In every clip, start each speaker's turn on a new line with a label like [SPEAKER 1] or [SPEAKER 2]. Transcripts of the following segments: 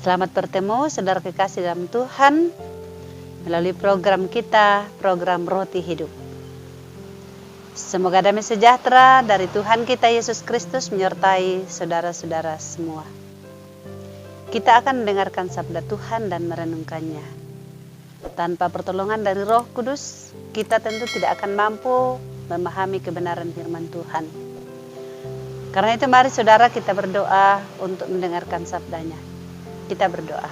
[SPEAKER 1] Selamat bertemu saudara kekasih dalam Tuhan melalui program kita, program Roti Hidup. Semoga damai sejahtera dari Tuhan kita Yesus Kristus menyertai saudara-saudara semua. Kita akan mendengarkan sabda Tuhan dan merenungkannya. Tanpa pertolongan dari Roh Kudus, kita tentu tidak akan mampu memahami kebenaran firman Tuhan. Karena itu mari saudara kita berdoa untuk mendengarkan sabdanya. Kita berdoa.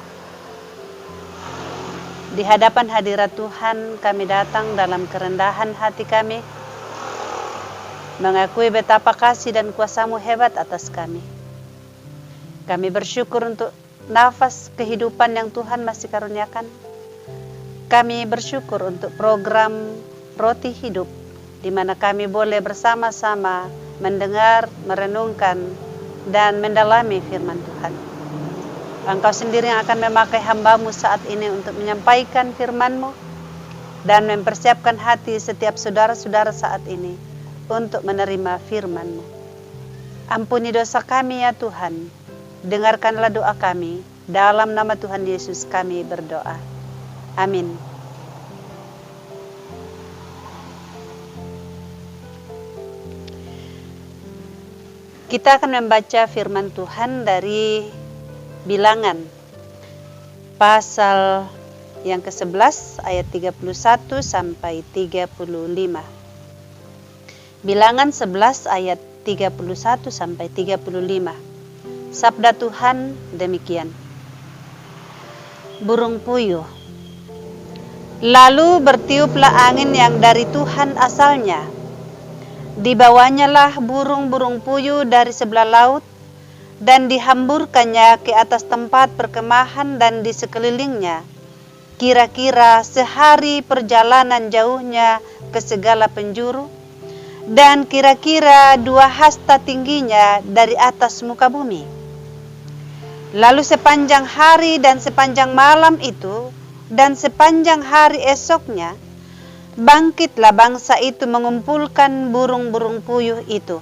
[SPEAKER 1] Di hadapan hadirat Tuhan kami datang dalam kerendahan hati kami, mengakui betapa kasih dan kuasa-Mu hebat atas kami. Kami bersyukur untuk nafas kehidupan yang Tuhan masih karuniakan. Kami bersyukur untuk program Roti Hidup, di mana kami boleh bersama-sama mendengar, merenungkan, dan mendalami firman Tuhan. Engkau sendiri yang akan memakai hamba-Mu saat ini untuk menyampaikan firman-Mu dan mempersiapkan hati setiap saudara-saudara saat ini untuk menerima firman-Mu. Ampuni dosa kami ya Tuhan, dengarkanlah doa kami, dalam nama Tuhan Yesus kami berdoa. Amin. Kita akan membaca firman Tuhan dari Bilangan pasal yang ke-11 ayat 31 sampai 35. Bilangan 11 ayat 31 sampai 35. Sabda Tuhan demikian. Burung puyuh. Lalu bertiuplah angin yang dari Tuhan asalnya. Dibawanya lah burung-burung puyuh dari sebelah laut dan dihamburkannya ke atas tempat perkemahan dan di sekelilingnya. Kira-kira sehari perjalanan jauhnya ke segala penjuru dan kira-kira 2 hasta tingginya dari atas muka bumi. Lalu sepanjang hari dan sepanjang malam itu dan sepanjang hari esoknya, bangkitlah bangsa itu mengumpulkan burung-burung puyuh itu.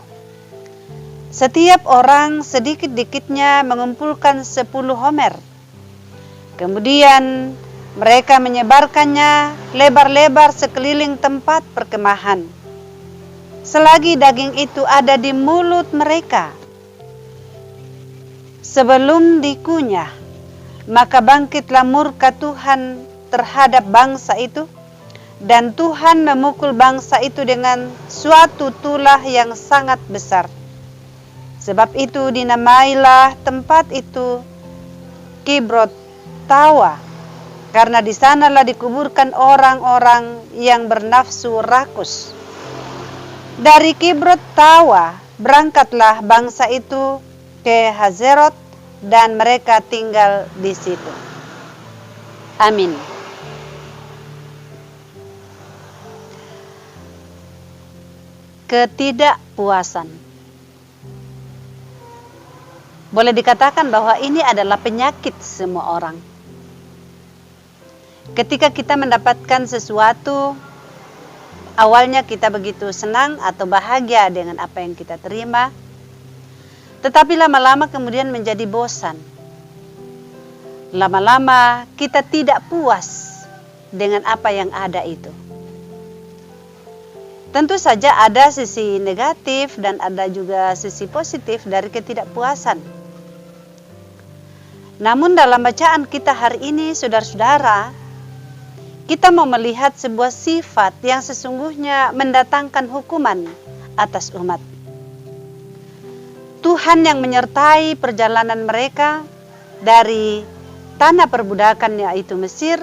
[SPEAKER 1] Setiap orang sedikit-dikitnya mengumpulkan 10 homer. Kemudian mereka menyebarkannya lebar-lebar sekeliling tempat perkemahan. Selagi daging itu ada di mulut mereka, sebelum dikunyah, maka bangkitlah murka Tuhan terhadap bangsa itu, dan Tuhan memukul bangsa itu dengan suatu tulah yang sangat besar. Sebab itu dinamailah tempat itu Kibrot Tawa, karena di sanalah dikuburkan orang-orang yang bernafsu rakus. Dari Kibrot Tawa berangkatlah bangsa itu ke Hazerot dan mereka tinggal di situ. Amin. Ketidakpuasan. Boleh dikatakan bahwa ini adalah penyakit semua orang. Ketika kita mendapatkan sesuatu, awalnya kita begitu senang atau bahagia dengan apa yang kita terima, tetapi lama-lama kemudian menjadi bosan. Lama-lama kita tidak puas dengan apa yang ada itu. Tentu saja ada sisi negatif dan ada juga sisi positif dari ketidakpuasan. Namun dalam bacaan kita hari ini, saudara-saudara, kita mau melihat sebuah sifat yang sesungguhnya mendatangkan hukuman atas umat. Tuhan yang menyertai perjalanan mereka dari tanah perbudakan yaitu Mesir,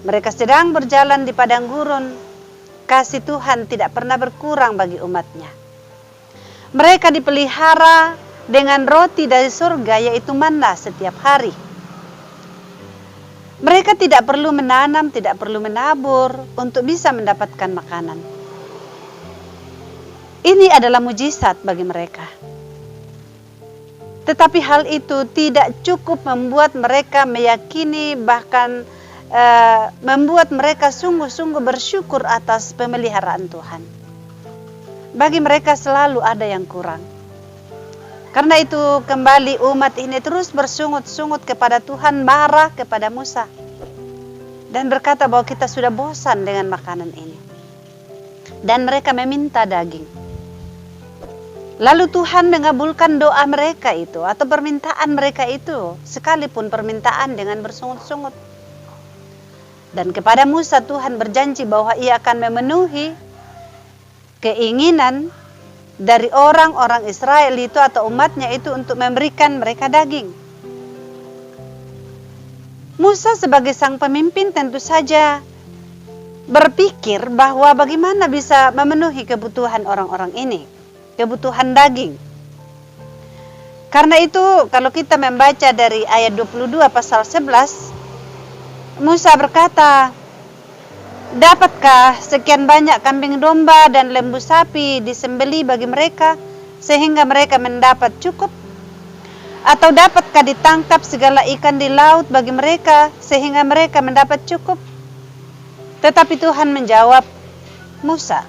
[SPEAKER 1] mereka sedang berjalan di padang gurun. Kasih Tuhan tidak pernah berkurang bagi umatnya. Mereka dipelihara dengan roti dari surga yaitu manna setiap hari. Mereka tidak perlu menanam, tidak perlu menabur untuk bisa mendapatkan makanan. Ini adalah mujizat bagi mereka. Tetapi hal itu tidak cukup membuat mereka meyakini, bahkan membuat mereka sungguh-sungguh bersyukur atas pemeliharaan Tuhan. Bagi mereka selalu ada yang kurang. Karena itu kembali umat ini terus bersungut-sungut kepada Tuhan, marah kepada Musa. Dan berkata bahwa kita sudah bosan dengan makanan ini. Dan mereka meminta daging. Lalu Tuhan mengabulkan doa mereka itu atau permintaan mereka itu. Sekalipun permintaan dengan bersungut-sungut. Dan kepada Musa Tuhan berjanji bahwa ia akan memenuhi keinginan dari orang-orang Israel itu atau umatnya itu untuk memberikan mereka daging. Musa sebagai sang pemimpin tentu saja berpikir bahwa bagaimana bisa memenuhi kebutuhan orang-orang ini, kebutuhan daging. Karena itu kalau kita membaca dari ayat 22 pasal 11, Musa berkata, dapatkah sekian banyak kambing domba dan lembu sapi disembeli bagi mereka sehingga mereka mendapat cukup? Atau dapatkah ditangkap segala ikan di laut bagi mereka sehingga mereka mendapat cukup? Tetapi Tuhan menjawab Musa,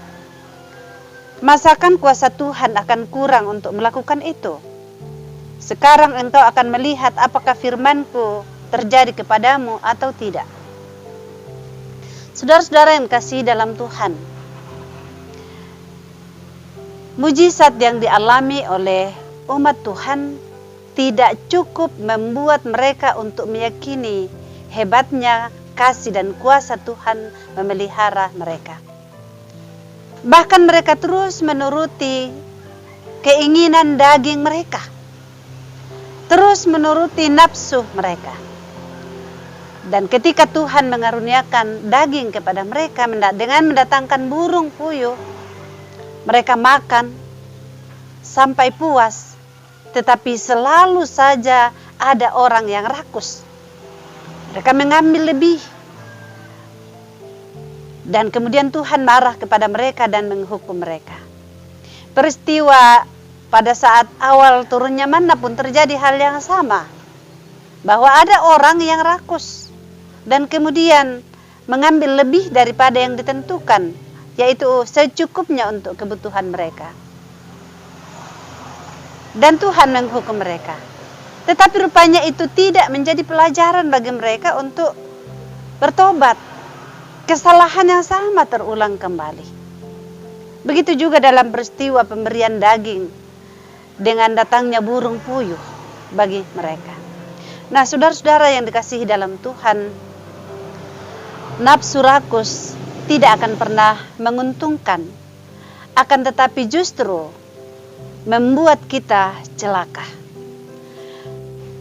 [SPEAKER 1] masakan kuasa Tuhan akan kurang untuk melakukan itu? Sekarang engkau akan melihat apakah firman-Ku terjadi kepadamu atau tidak. Saudara-saudara yang kasih dalam Tuhan, mujizat yang dialami oleh umat Tuhan tidak cukup membuat mereka untuk meyakini hebatnya kasih dan kuasa Tuhan memelihara mereka. Bahkan mereka terus menuruti keinginan daging mereka, terus menuruti nafsu mereka. Dan ketika Tuhan mengaruniakan daging kepada mereka dengan mendatangkan burung puyuh, mereka makan sampai puas, tetapi selalu saja ada orang yang rakus. Mereka mengambil lebih. Dan kemudian Tuhan marah kepada mereka dan menghukum mereka. Peristiwa pada saat awal turunnya manna pun terjadi hal yang sama. Bahwa ada orang yang rakus dan kemudian mengambil lebih daripada yang ditentukan, yaitu secukupnya untuk kebutuhan mereka. Dan Tuhan menghukum mereka. Tetapi rupanya itu tidak menjadi pelajaran bagi mereka untuk bertobat. Kesalahan yang sama terulang kembali. Begitu juga dalam peristiwa pemberian daging dengan datangnya burung puyuh bagi mereka. Nah, saudara-saudara yang dikasihi dalam Tuhan, nafsu rakus tidak akan pernah menguntungkan, akan tetapi justru membuat kita celaka.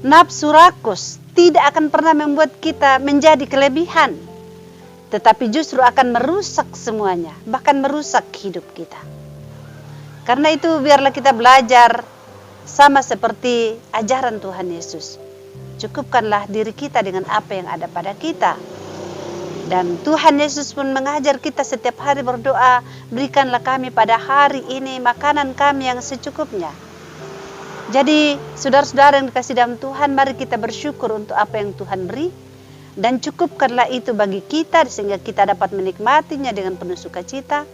[SPEAKER 1] Nafsu rakus tidak akan pernah membuat kita menjadi kelebihan, tetapi justru akan merusak semuanya, bahkan merusak hidup kita. Karena itu biarlah kita belajar sama seperti ajaran Tuhan Yesus. Cukupkanlah diri kita dengan apa yang ada pada kita. Dan Tuhan Yesus pun mengajar kita setiap hari berdoa, berikanlah kami pada hari ini makanan kami yang secukupnya. Jadi saudara-saudara yang dikasih dalam Tuhan, mari kita bersyukur untuk apa yang Tuhan beri. Dan cukupkanlah itu bagi kita sehingga kita dapat menikmatinya dengan penuh sukacita.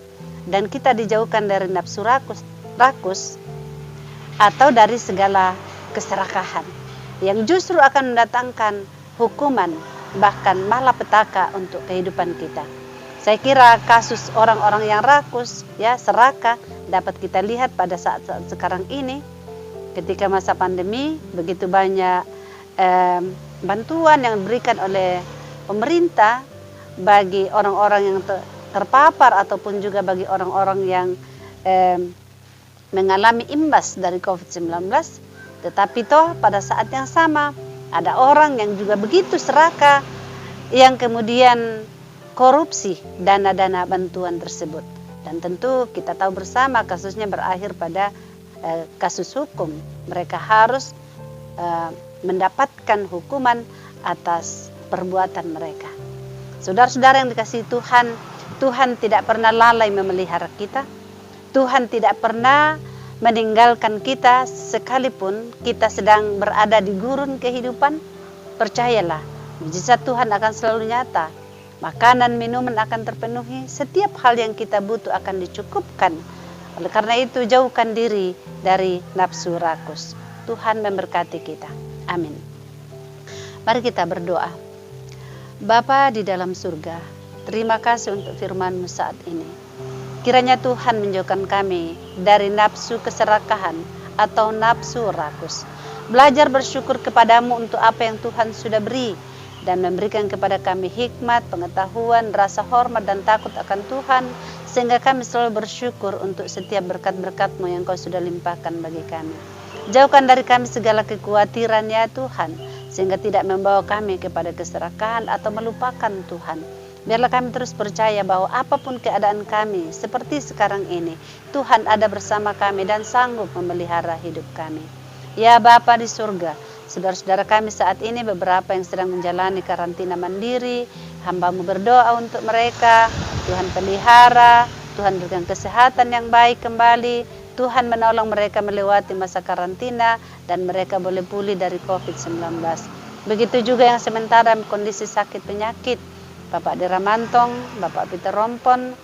[SPEAKER 1] Dan kita dijauhkan dari nafsu rakus atau dari segala keserakahan yang justru akan mendatangkan hukuman, bahkan malapetaka untuk kehidupan kita. Saya kira kasus orang-orang yang rakus, ya serakah, dapat kita lihat pada saat-saat sekarang ini. Ketika masa pandemi, begitu banyak bantuan yang diberikan oleh pemerintah bagi orang-orang yang terpapar ataupun juga bagi orang-orang yang mengalami imbas dari COVID-19. Tetapi toh pada saat yang sama ada orang yang juga begitu serakah yang kemudian korupsi dana-dana bantuan tersebut. Dan tentu kita tahu bersama kasusnya berakhir pada kasus hukum. Mereka harus mendapatkan hukuman atas perbuatan mereka. Saudara-saudara yang dikasihi Tuhan, Tuhan tidak pernah lalai memelihara kita. Tuhan tidak pernah meninggalkan kita sekalipun kita sedang berada di gurun kehidupan. Percayalah, mujizat Tuhan akan selalu nyata. Makanan, minuman akan terpenuhi. Setiap hal yang kita butuh akan dicukupkan Oleh karena itu, jauhkan diri dari nafsu rakus. Tuhan memberkati kita. Amin. Mari kita berdoa. Bapa di dalam surga, terima kasih untuk firman-Mu saat ini. Kiranya Tuhan menjauhkan kami dari nafsu keserakahan atau nafsu rakus. Belajar bersyukur kepadamu untuk apa yang Tuhan sudah beri, dan memberikan kepada kami hikmat, pengetahuan, rasa hormat dan takut akan Tuhan, sehingga kami selalu bersyukur untuk setiap berkat-berkat-Mu yang Kau sudah limpahkan bagi kami. Jauhkan dari kami segala kekhawatiran ya Tuhan, sehingga tidak membawa kami kepada keserakahan atau melupakan Tuhan. Biarlah kami terus percaya bahwa apapun keadaan kami seperti sekarang ini, Tuhan ada bersama kami dan sanggup memelihara hidup kami. Ya Bapa di surga, saudara-saudara kami saat ini beberapa yang sedang menjalani karantina mandiri, hamba-Mu berdoa untuk mereka. Tuhan pelihara, Tuhan berikan kesehatan yang baik kembali, Tuhan menolong mereka melewati masa karantina dan mereka boleh pulih dari COVID-19. Begitu juga yang sementara kondisi sakit penyakit, Bapak Dera Mantong, Bapak Peter Rompon,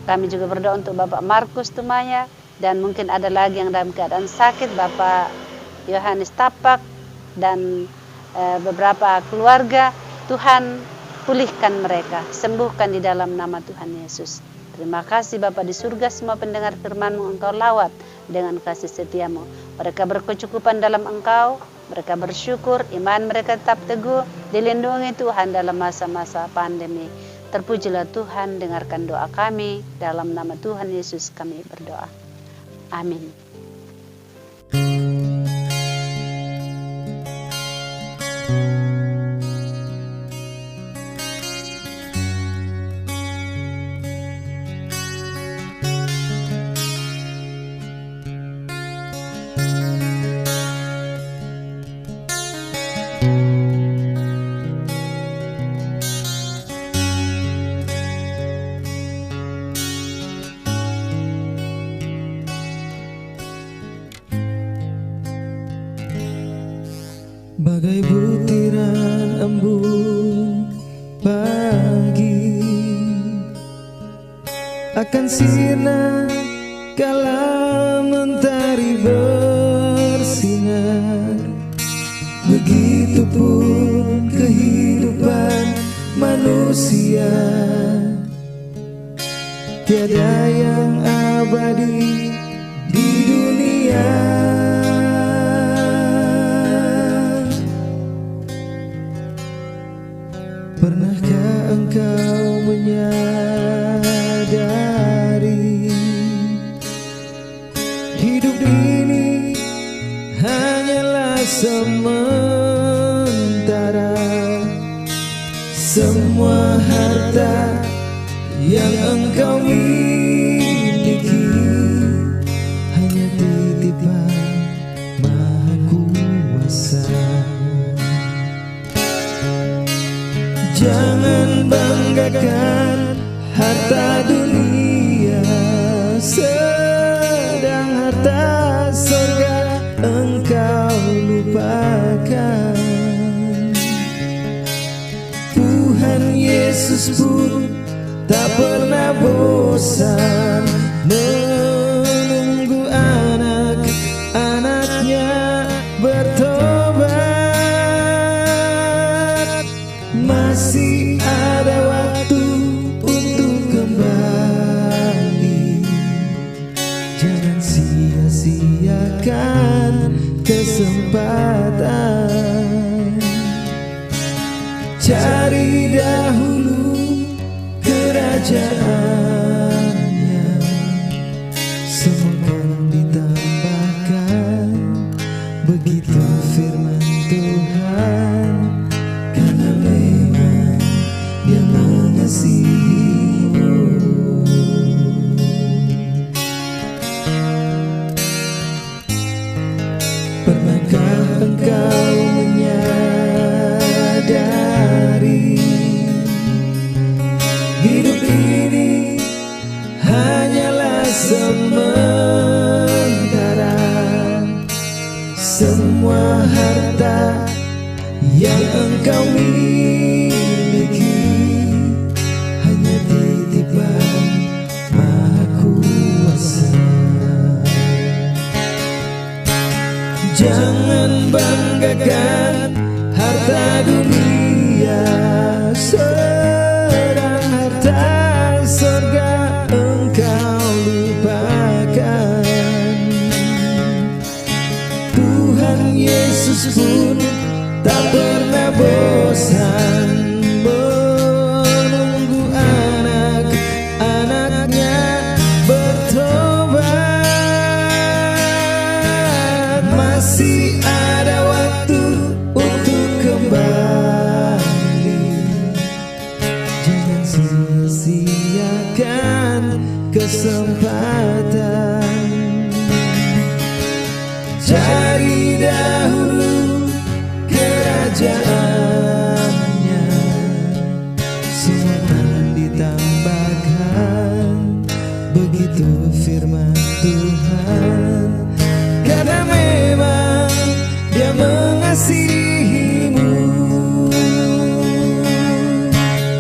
[SPEAKER 1] kami juga berdoa untuk Bapak Markus Tumaya, dan mungkin ada lagi yang dalam keadaan sakit, Bapak Yohanes Tapak, dan beberapa keluarga. Tuhan pulihkan mereka, sembuhkan di dalam nama Tuhan Yesus. Terima kasih Bapa di surga, semua pendengar firman-Mu Engkau lawat dengan kasih setia-Mu. Mereka berkecukupan dalam Engkau, mereka bersyukur, iman mereka tetap teguh, dilindungi Tuhan dalam masa-masa pandemi. Terpujilah Tuhan, dengarkan doa kami, dalam nama Tuhan Yesus kami berdoa. Amin.
[SPEAKER 2] Bagai butiran embun pagi akan sirna kala mentari bersinar, begitupun kehidupan manusia, tiada yang abadi di dunia. Pernahkah engkau menyadari hidup ini hanyalah sementara? Semua harta yang engkau miliki hanya titipan Maha Kuasa. Jangan banggakan harta dunia, sedang harta surga engkau lupakan. Tuhan Yesus pun tak pernah bosan menunggu anak-anaknya bertobat. Masih ada waktu untuk kembali, jangan sia-siakan kesempatan. Cari dahulu kerajaannya, semua akan ditambahkan. Begitu firman Tuhan, karena memang Dia mengasihimu. Pernahkah engkau menyadari hidup ini hanyalah sementara? Semua harta yang engkau miliki hanya titipan Maha Kuasa. Jangan banggakan harta dunia, sedang harta surga engkau lupakan. Tuhan Yesus pun tak pernah bosan menunggu anak-anaknya bertobat. Masih ada waktu untuk kembali, jangan sia-siakan kesempatan. Cari dahulu kerajaannya, semua akan ditambahkan, begitu firman Tuhan. Karena memang Dia mengasihimu,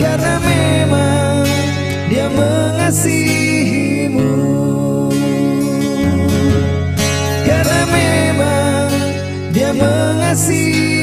[SPEAKER 2] karena memang Dia mengasihimu, karena memang Dia mengasihimu.